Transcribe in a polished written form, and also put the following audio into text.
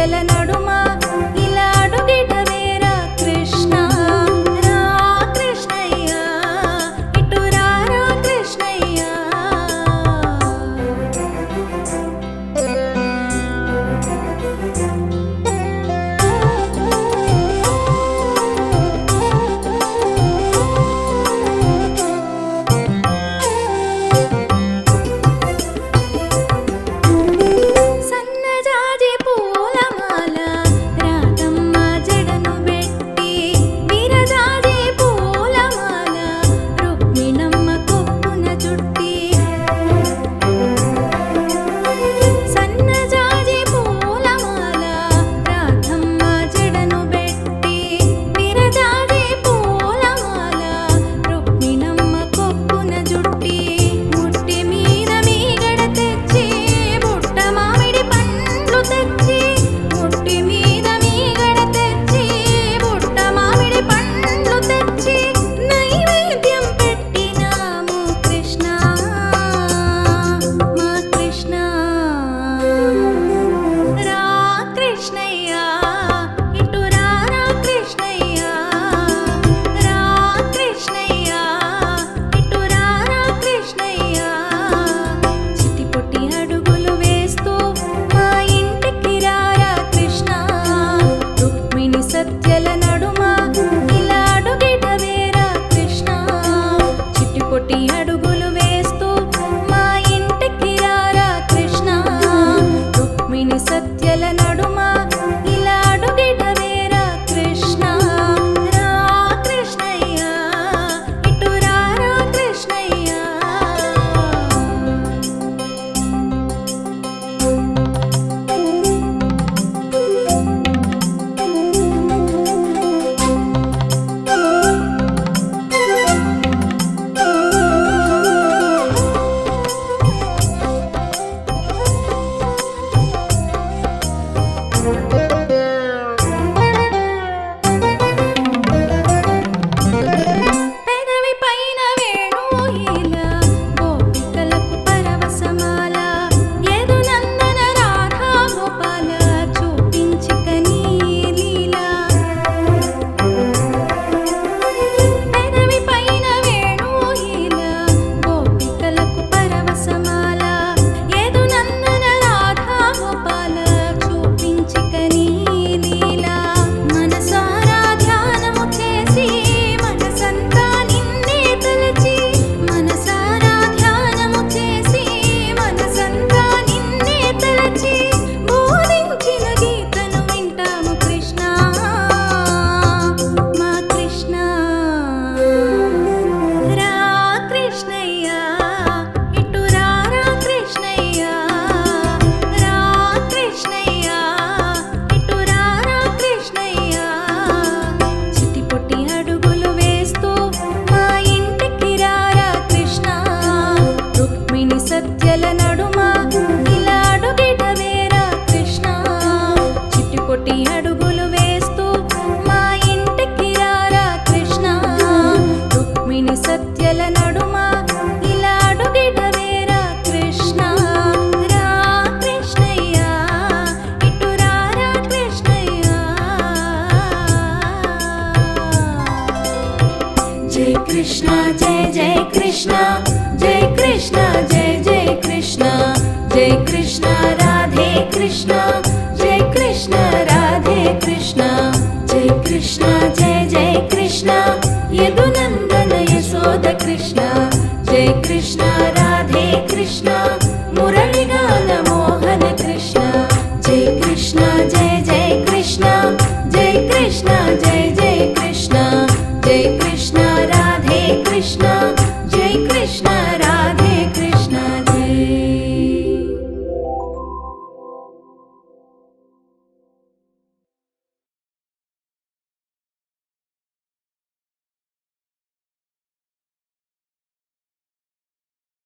సత్యల నడుమ ఇలా అడుగిడవేరా కృష్ణ రా కృష్ణయ్య ఇటు రారా కృష్ణయ్య సత్యల నడుమ ఇలా అడుగిడవేరా కృష్ణ చిట్టిపొట్టి అడుగులు వేస్తూ మా ఇంటికి రారా కృష్ణ రుక్మిణి సత్యల నడుమ ఇలా అడుగిడవేరా కృష్ణ రా కృష్ణయ్య ఇటు రారా కృష్ణయ్య పెదవి పైన వేణుయిల గోపికలకు పరవశమాల యదునందన రాధా గోపాల చూపించిక నీ లీలా పెదవి పైన వేణుయిల గోపికలకు పరవశమాల యదునందన రాధా గోపాల చూపించిక నీ లీలా మనసారా ధ్యానము చేసి మనసంతా నిన్నే తలచి మనసారా ధ్యానము చేసి మనసంతా నిన్నే తలచి బోధించిన గీతను వింటాము కృష్ణ మా కృష్ణ రా కృష్ణయ్య ఇటు రారా కృష్ణయ్య రా కృష్ణయ్య ఇటు రారా కృష్ణయ్య చిట్టిపొట్టి అడుగులు వేస్తూ మా ఇంటికి రారా కృష్ణ రుక్మిణి సత్యల నడుమ ఇలా అడుగిడవేరా కృష్ణ చిట్టిపొట్టి అడుగులు వేస్తూ మా ఇంటికి రారా కృష్ణ రుక్మిణి సత్యల నడుమ ఇలా అడుగిడవేరా కృష్ణ రా కృష్ణయ్య ఇటు రారా కృష్ణయ్య జై కృష్ణ జై జై కృష్ణ జై కృష్ణ జై జై కృష్ణ జై కృష్ణ రాధే కృష్ణ జై కృష్ణ రాధే కృష్ణ జై కృష్ణ